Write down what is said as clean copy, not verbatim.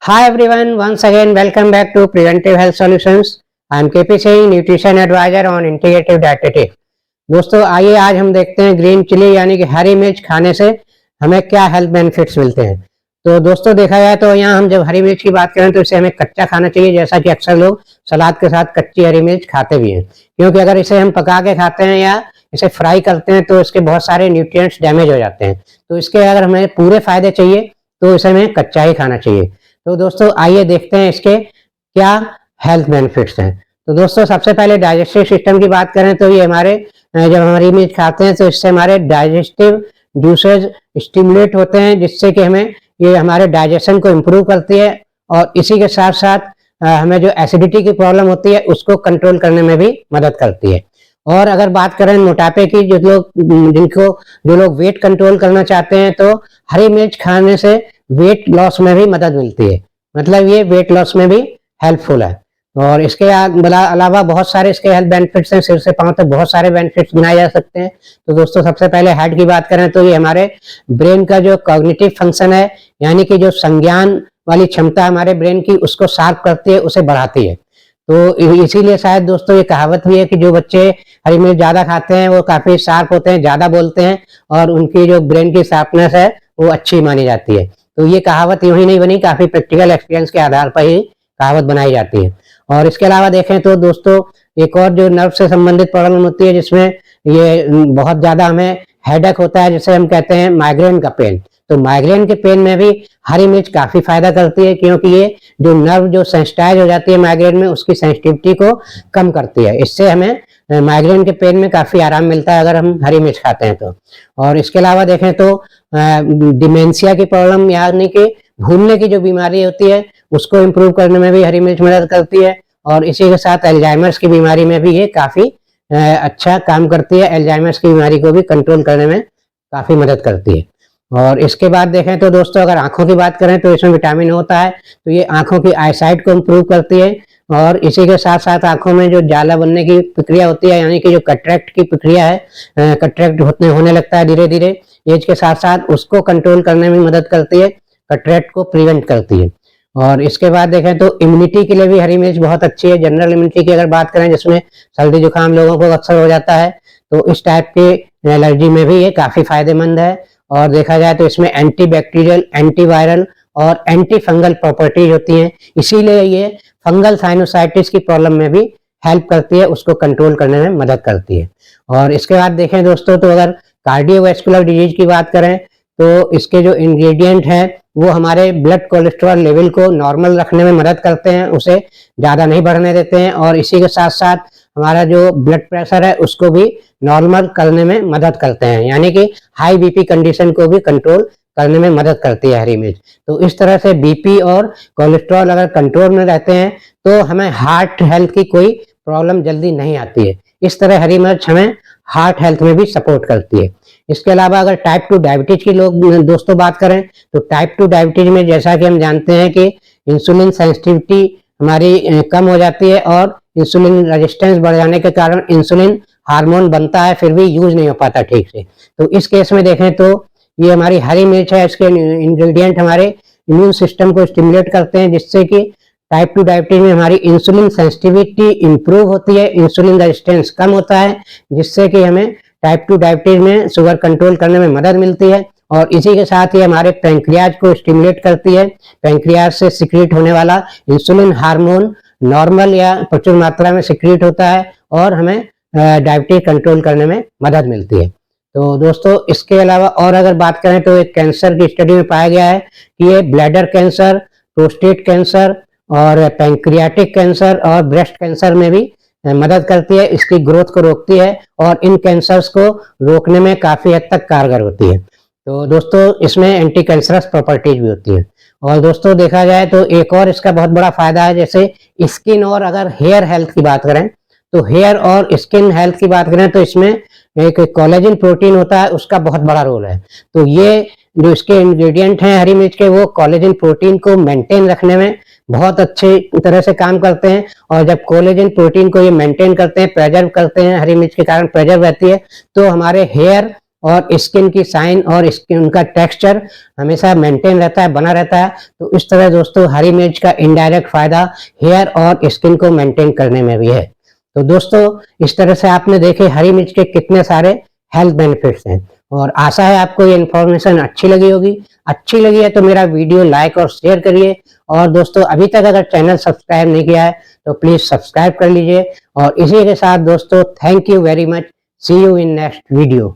Hi everyone, once again welcome back to Preventive Health Solutions. I am KP Singh, Nutrition Advisor on Integrative Dietetics. दोस्तों आइए आज हम देखते हैं green chilli यानी कि हरी मिर्च खाने से हमें क्या हेल्थ बेनिफिट्स मिलते हैं। तो दोस्तों देखा जाए तो यहाँ हम जब हरी मिर्च की बात करें तो इसे हमें कच्चा खाना चाहिए, जैसा कि अक्सर लोग सलाद के साथ कच्ची हरी मिर्च खाते भी हैं, क्योंकि अगर इसे हम पका के खाते हैं या इसे फ्राई करते हैं तो इसके बहुत सारे न्यूट्रिएंट्स डैमेज हो जाते हैं। तो इसके अगर हमें पूरे फायदे चाहिए तो इसे हमें कच्चा ही खाना चाहिए। तो दोस्तों आइए देखते हैं इसके क्या हेल्थ बेनिफिट्स हैं। तो दोस्तों सबसे पहले डाइजेस्टिव सिस्टम की बात करें तो ये हमारे जब हमारी मिर्च खाते हैं तो इससे हमारे डाइजेस्टिव जूसेज स्टिमुलेट होते हैं, जिससे कि हमें ये हमारे डाइजेशन को इम्प्रूव करती है और इसी के साथ साथ हमें जो एसिडिटी की प्रॉब्लम होती है उसको कंट्रोल करने में भी मदद करती है। और अगर बात करें मोटापे की, जो लोग वेट कंट्रोल करना चाहते हैं तो हरी मिर्च खाने से वेट लॉस में भी मदद मिलती है, मतलब ये वेट लॉस में भी हेल्पफुल है। और इसके अलावा बहुत सारे इसके हेल्थ बेनिफिट्स हैं, सिर से पांव तक बहुत सारे बेनिफिट्स गिनाए जा सकते हैं। तो दोस्तों सबसे पहले हेड की बात करें तो ये हमारे ब्रेन का जो कॉग्निटिव फंक्शन है, यानी कि जो संज्ञान वाली क्षमता हमारे ब्रेन की, उसको शार्प करती है, उसे बढ़ाती है। तो इसीलिए शायद दोस्तों ये कहावत भी है कि जो बच्चे हरी मिर्च ज्यादा खाते हैं वो काफी शार्प होते हैं, ज्यादा बोलते हैं और उनकी जो ब्रेन की शार्पनेस है वो अच्छी मानी जाती है। तो ये कहावत यूं ही नहीं बनी, काफी प्रैक्टिकल एक्सपीरियंस के आधार पर ही कहावत बनाई जाती है। और इसके अलावा देखें तो दोस्तों एक और जो नर्व से संबंधित प्रॉब्लम होती है, जिसमें ये बहुत ज्यादा हमें हेडेक होता है, जिसे हम कहते हैं माइग्रेन का पेन। तो माइग्रेन के पेन में भी हरी मिर्च काफी फायदा करती है, क्योंकि ये जो नर्व जो सेंसिटाइज हो जाती है माइग्रेन में, उसकी सेंसिटिविटी को कम करती है। इससे हमें माइग्रेन के पेन में काफी आराम मिलता है अगर हम हरी मिर्च खाते हैं तो। और इसके अलावा देखें तो डिमेंशिया की प्रॉब्लम यानी कि भूलने की जो बीमारी होती है उसको इम्प्रूव करने में भी हरी मिर्च मदद करती है। और इसी के साथ अल्जाइमर्स की बीमारी में भी ये काफी अच्छा काम करती है, अल्जाइमर्स की बीमारी को भी कंट्रोल करने में काफी मदद करती है। और इसके बाद देखें तो दोस्तों अगर आंखों की बात करें तो इसमें विटामिन होता है, तो ये आंखों की आईसाइट को इम्प्रूव करती है। और इसी के साथ साथ आंखों में जो जाला बनने की प्रक्रिया होती है, यानी कि जो कटरैक्ट की प्रक्रिया है, कटरैक्ट होने लगता है धीरे धीरे एज के साथ साथ, उसको कंट्रोल करने में मदद करती है, कटरैक्ट को प्रिवेंट करती है। और इसके बाद देखें तो इम्यूनिटी के लिए भी हरी मिर्च बहुत अच्छी है। जनरल इम्यूनिटी की अगर बात करें, जिसमें सर्दी जुकाम लोगों को अक्सर हो जाता है, तो इस टाइप की एलर्जी में भी ये काफी फायदेमंद है। और देखा जाए तो इसमें एंटी बैक्टीरियल, एंटीवायरल और एंटी फंगल प्रॉपर्टीज होती हैं, इसीलिए ये फंगल साइनोसाइटिस की प्रॉब्लम में भी हेल्प करती है, उसको कंट्रोल करने में मदद करती है। और इसके बाद देखें दोस्तों तो अगर कार्डियोवैस्कुलर डिजीज की बात करें तो इसके जो इंग्रेडिएंट हैं वो हमारे ब्लड कोलेस्ट्रॉल लेवल को नॉर्मल रखने में मदद करते हैं, उसे ज़्यादा नहीं बढ़ने देते हैं। और इसी के साथ साथ हमारा जो ब्लड प्रेशर है उसको भी नॉर्मल करने में मदद करते हैं, यानी कि हाई बीपी कंडीशन को भी कंट्रोल करने में मदद करती है हरी मिर्च। तो इस तरह से बीपी और कोलेस्ट्रॉल अगर कंट्रोल में रहते हैं तो हमें हार्ट हेल्थ की कोई प्रॉब्लम जल्दी नहीं आती है। इस तरह हरी मिर्च हमें हार्ट हेल्थ में भी सपोर्ट करती है। इसके अलावा अगर टाइप 2 डायबिटीज की लोग दोस्तों बात करें तो टाइप 2 डायबिटीज में जैसा कि हम जानते हैं कि इंसुलिन सेंसिटिविटी हमारी कम हो जाती है और इंसुलिन रेजिस्टेंस बढ़ जाने के कारण इंसुलिन हार्मोन बनता है फिर भी यूज नहीं हो पाता ठीक से। तो इस केस में देखें तो ये हमारी हरी मिर्च है, इसके इंग्रेडिएंट हमारे इम्यून सिस्टम को स्टिमुलेट करते हैं, जिससे कि टाइप 2 डायबिटीज में हमारी इंसुलिन सेंसिटिविटी इंप्रूव होती है, इंसुलिन रेजिस्टेंस कम होता है, जिससे कि हमें टाइप 2 डायबिटीज में शुगर कंट्रोल करने में मदद मिलती है। और इसी के साथ ही हमारे पैंक्रियाज को स्टिमुलेट करती है, पैंक्रियाज से सिक्रीट होने वाला इंसुलिन हार्मोन नॉर्मल या प्रचुर मात्रा में सिक्रीट होता है और हमें डायबिटीज कंट्रोल करने में मदद मिलती है। तो दोस्तों इसके अलावा और अगर बात करें तो एक कैंसर की स्टडी में पाया गया है कि ये ब्लैडर कैंसर, प्रोस्टेट कैंसर और पैंक्रियाटिक कैंसर और ब्रेस्ट कैंसर में भी मदद करती है, इसकी ग्रोथ को रोकती है और इन कैंसर्स को रोकने में काफी हद तक कारगर होती है। तो दोस्तों इसमें एंटी कैंसरस प्रॉपर्टीज भी होती है। और दोस्तों देखा जाए तो एक और इसका बहुत बड़ा फायदा है, जैसे स्किन और अगर हेयर हेल्थ की बात करें तो हेयर और स्किन हेल्थ की बात करें तो इसमें एक कोलेजन प्रोटीन होता है, उसका बहुत बड़ा रोल है। तो ये जो इसके इंग्रेडिएंट हैं हरी मिर्च के, वो कोलेजन प्रोटीन को मेंटेन रखने में बहुत अच्छे तरह से काम करते हैं। और जब कोलेजन प्रोटीन को ये मेंटेन करते हैं, प्रेजर्व करते हैं, हरी मिर्च के कारण प्रेजर्व रहती है, तो हमारे हेयर और स्किन की साइन और स्किन का टेक्सचर हमेशा मेंटेन रहता है, बना रहता है। तो इस तरह दोस्तों हरी मिर्च का इनडायरेक्ट फायदा हेयर और स्किन को मेंटेन करने में भी है। तो दोस्तों इस तरह से आपने देखे हरी मिर्च के कितने सारे हेल्थ बेनिफिट्स हैं, और आशा है आपको ये इन्फॉर्मेशन अच्छी लगी होगी। अच्छी लगी है तो मेरा वीडियो लाइक और शेयर करिए, और दोस्तों अभी तक अगर चैनल सब्सक्राइब नहीं किया है तो प्लीज सब्सक्राइब कर लीजिए। और इसी के साथ दोस्तों thank you very much, see you in next video.